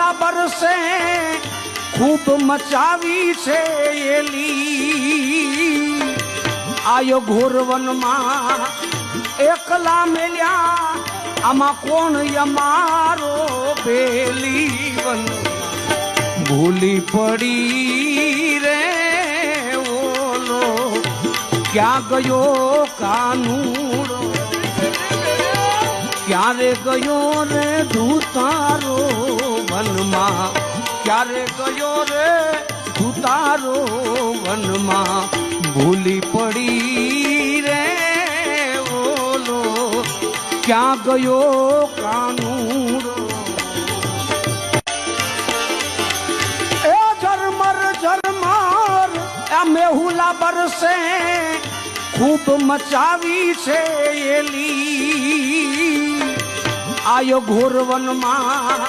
મેહુલા બરસે ખૂબ મચાવી છે એલી આયો ઘોરવનમાં એકલા મેલ્યા આમાં કોણ અમારો બેલી વન ભૂલી પડી રે ઓલો ક્યાં ગયો કાનુડો ક્યારે ગયો રે ધૂતારો વનમાં ક્યારે ગયો રે ધૂતારો વનમાં ભૂલી પડી રે ઓલો ક્યાં ગયો કાનુડો એ ઝરમર ઝરમર આ મેહુલા બરસે ખૂબ મચાવી છે એલી આયો ઘોરવનમાં